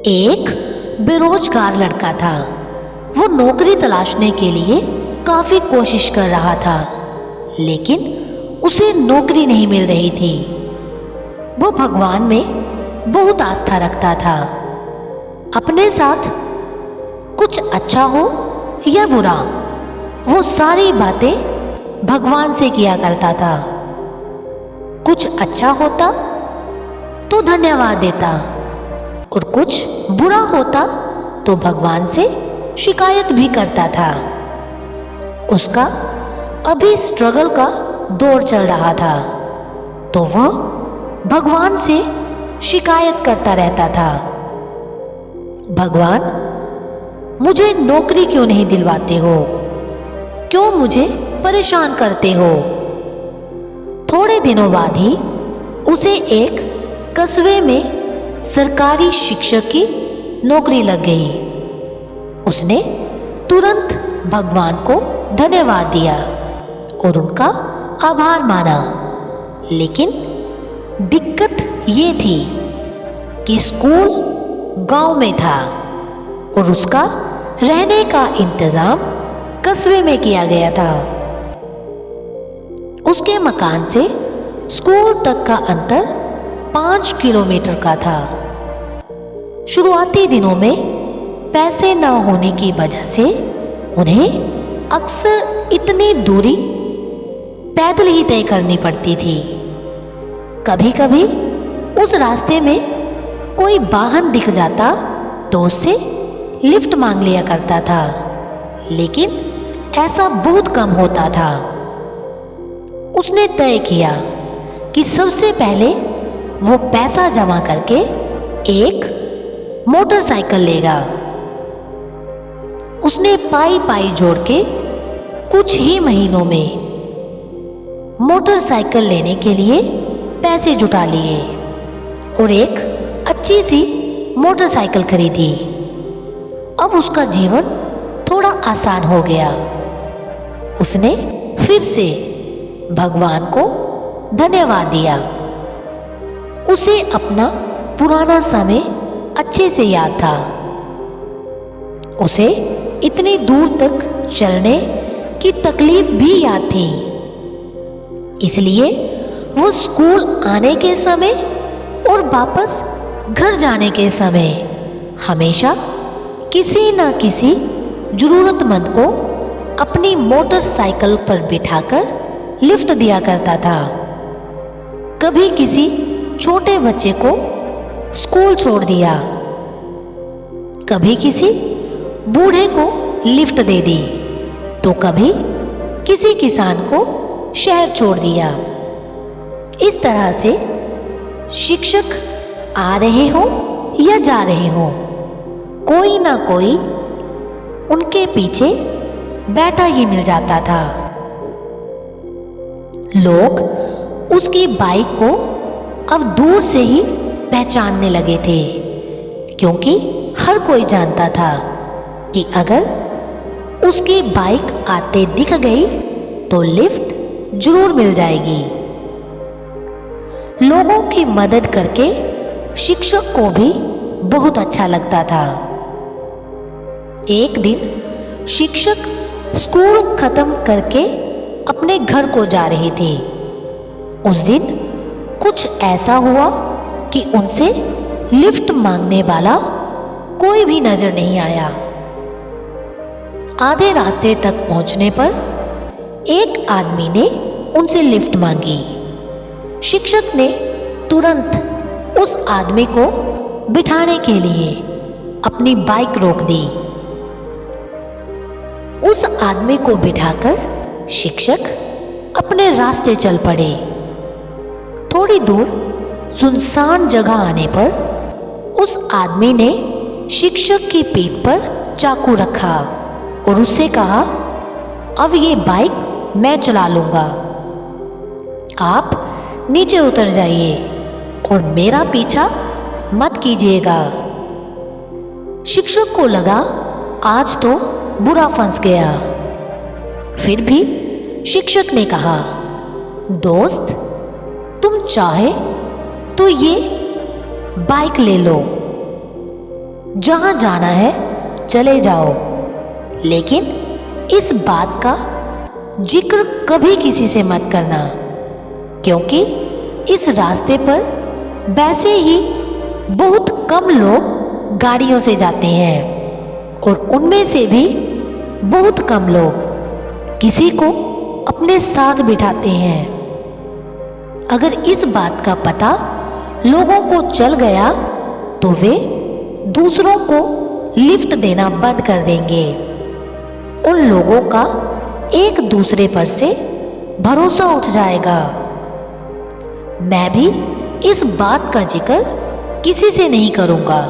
एक बेरोजगार लड़का था। वो नौकरी तलाशने के लिए काफी कोशिश कर रहा था, लेकिन उसे नौकरी नहीं मिल रही थी। वो भगवान में बहुत आस्था रखता था। अपने साथ कुछ अच्छा हो या बुरा, वो सारी बातें भगवान से किया करता था। कुछ अच्छा होता तो धन्यवाद देता, और कुछ बुरा होता तो भगवान से शिकायत भी करता था। उसका अभी स्ट्रगल का दौर चल रहा था, तो वह भगवान से शिकायत करता रहता था, भगवान, मुझे नौकरी क्यों नहीं दिलवाते हो? क्यों मुझे परेशान करते हो? थोड़े दिनों बाद ही उसे एक कस्बे में सरकारी शिक्षक की नौकरी लग गई। उसने तुरंत भगवान को धन्यवाद दिया और उनका आभार माना। लेकिन दिक्कत ये थी कि स्कूल गांव में था और उसका रहने का इंतजाम कस्बे में किया गया था। उसके मकान से स्कूल तक का अंतर 5 किलोमीटर का था। शुरुआती दिनों में पैसे न होने की वजह से उन्हें अक्सर इतनी दूरी पैदल ही तय करनी पड़ती थी। कभी कभी उस रास्ते में कोई वाहन दिख जाता तो उससे लिफ्ट मांग लिया करता था, लेकिन ऐसा बहुत कम होता था। उसने तय किया कि सबसे पहले वो पैसा जमा करके एक मोटरसाइकिल लेगा। उसने पाई पाई जोड़ के कुछ ही महीनों में मोटरसाइकिल लेने के लिए पैसे जुटा लिए और एक अच्छी सी मोटरसाइकिल खरीदी। अब उसका जीवन थोड़ा आसान हो गया। उसने फिर से भगवान को धन्यवाद दिया। उसे अपना पुराना समय अच्छे से याद था। उसे इतनी दूर तक चलने की तकलीफ भी याद थी। इसलिए वो स्कूल आने के समय और वापस घर जाने के समय हमेशा किसी न किसी जरूरतमंद को अपनी मोटरसाइकिल पर बिठाकर लिफ्ट दिया करता था। कभी किसी छोटे बच्चे को स्कूल छोड़ दिया, कभी किसी बूढ़े को लिफ्ट दे दी, तो कभी किसी किसान को शहर छोड़ दिया। इस तरह से शिक्षक आ रहे हो या जा रहे हो, कोई ना कोई उनके पीछे बैठा ही मिल जाता था। लोग उसकी बाइक को अब दूर से ही पहचानने लगे थे, क्योंकि हर कोई जानता था कि अगर उसकी बाइक आते दिख गई तो लिफ्ट जरूर मिल जाएगी। लोगों की मदद करके शिक्षक को भी बहुत अच्छा लगता था। एक दिन शिक्षक स्कूल खत्म करके अपने घर को जा रही थी। उस दिन कुछ ऐसा हुआ कि उनसे लिफ्ट मांगने वाला कोई भी नजर नहीं आया। आधे रास्ते तक पहुंचने पर एक आदमी ने उनसे लिफ्ट मांगी। शिक्षक ने तुरंत उस आदमी को बिठाने के लिए अपनी बाइक रोक दी। उस आदमी को बिठाकर शिक्षक अपने रास्ते चल पड़े। थोड़ी दूर सुनसान जगह आने पर उस आदमी ने शिक्षक की पीठ पर चाकू रखा और उससे कहा, अब ये बाइक मैं चला लूंगा, आप नीचे उतर जाइए और मेरा पीछा मत कीजिएगा। शिक्षक को लगा आज तो बुरा फंस गया। फिर भी शिक्षक ने कहा, दोस्त, तुम चाहे तो ये बाइक ले लो, जहां जाना है चले जाओ, लेकिन इस बात का जिक्र कभी किसी से मत करना, क्योंकि इस रास्ते पर वैसे ही बहुत कम लोग गाड़ियों से जाते हैं और उनमें से भी बहुत कम लोग किसी को अपने साथ बिठाते हैं। अगर इस बात का पता लोगों को चल गया तो वे दूसरों को लिफ्ट देना बंद कर देंगे। उन लोगों का एक दूसरे पर से भरोसा उठ जाएगा। मैं भी इस बात का जिक्र किसी से नहीं करूंगा।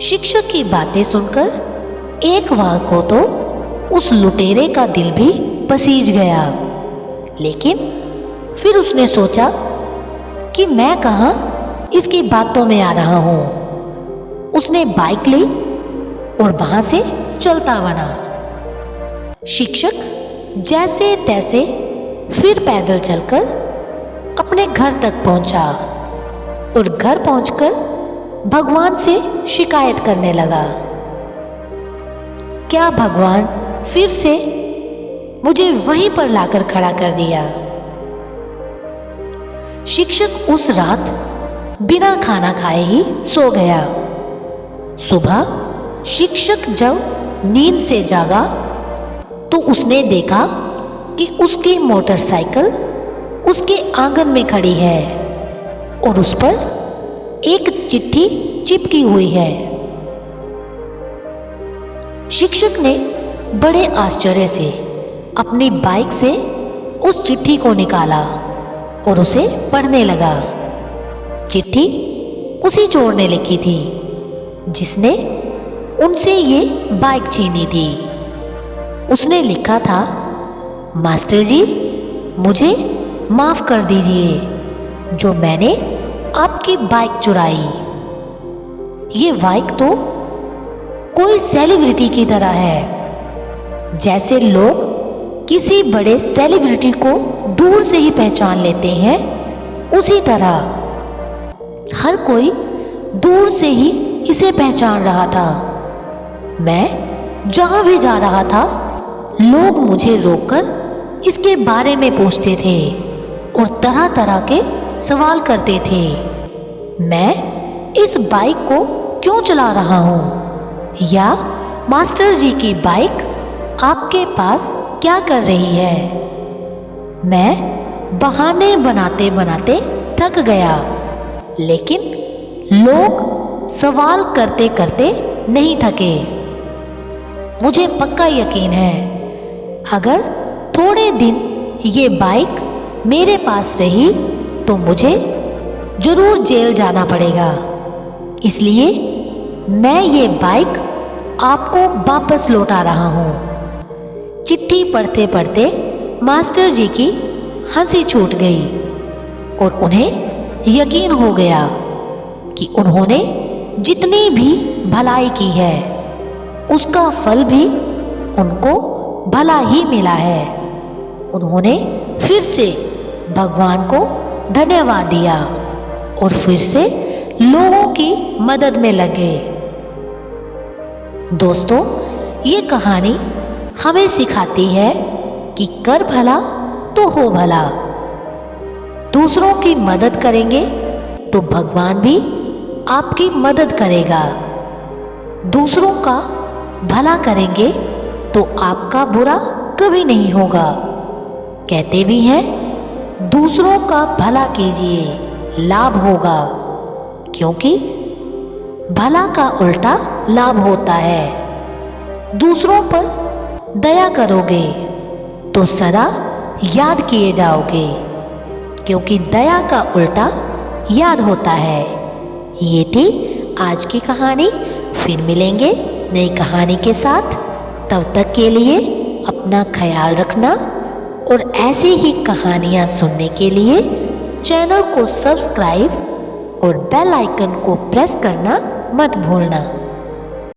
शिक्षक की बातें सुनकर एक बार को तो उस लुटेरे का दिल भी पसीज गया, लेकिन फिर उसने सोचा कि मैं कहाँ इसकी बातों में आ रहा हूं। उसने बाइक ली और वहां से चलता बना। शिक्षक जैसे तैसे फिर पैदल चलकर अपने घर तक पहुंचा और घर पहुंचकर भगवान से शिकायत करने लगा। क्या भगवान फिर से मुझे वहीं पर लाकर खड़ा कर दिया। शिक्षक उस रात बिना खाना खाए ही सो गया। सुबह शिक्षक जब नींद से जागा तो उसने देखा कि उसकी मोटरसाइकिल उसके आंगन में खड़ी है और उस पर एक चिट्ठी चिपकी हुई है। शिक्षक ने बड़े आश्चर्य से अपनी बाइक से उस चिट्ठी को निकाला और उसे पढ़ने लगा। चिट्ठी उसी चोर ने लिखी थी जिसने उनसे ये बाइक छीनी थी। उसने लिखा था, मास्टर जी मुझे माफ कर दीजिए जो मैंने आपकी बाइक चुराई। ये बाइक तो कोई सेलिब्रिटी की तरह है। जैसे लोग किसी बड़े सेलिब्रिटी को दूर से ही पहचान लेते हैं, उसी तरह हर कोई दूर से ही इसे पहचान रहा था। मैं जहां भी जा रहा था लोग मुझे रोककर इसके बारे में पूछते थे और तरह तरह के सवाल करते थे। मैं इस बाइक को क्यों चला रहा हूँ, या मास्टर जी की बाइक आपके पास क्या कर रही है। मैं बहाने बनाते बनाते थक गया, लेकिन लोग सवाल करते करते नहीं थके। मुझे पक्का यकीन है अगर थोड़े दिन ये बाइक मेरे पास रही तो मुझे जरूर जेल जाना पड़ेगा। इसलिए मैं ये बाइक आपको वापस लौटा रहा हूँ। चिट्ठी पढ़ते पढ़ते मास्टर जी की हंसी छूट गई और उन्हें यकीन हो गया कि उन्होंने जितनी भी भलाई की है उसका फल भी उनको भला ही मिला है। उन्होंने फिर से भगवान को धन्यवाद दिया और फिर से लोगों की मदद में लगे। दोस्तों, ये कहानी हमें सिखाती है कि कर भला तो हो भला। दूसरों की मदद करेंगे तो भगवान भी आपकी मदद करेगा। दूसरों का भला करेंगे तो आपका बुरा कभी नहीं होगा। कहते भी हैं, दूसरों का भला कीजिए लाभ होगा, क्योंकि भला का उल्टा लाभ होता है। दूसरों पर दया करोगे तो सदा याद किए जाओगे, क्योंकि दया का उल्टा याद होता है। ये थी आज की कहानी। फिर मिलेंगे नई कहानी के साथ। तब तक के लिए अपना ख्याल रखना और ऐसी ही कहानियाँ सुनने के लिए चैनल को सब्सक्राइब और बेल आइकन को प्रेस करना मत भूलना।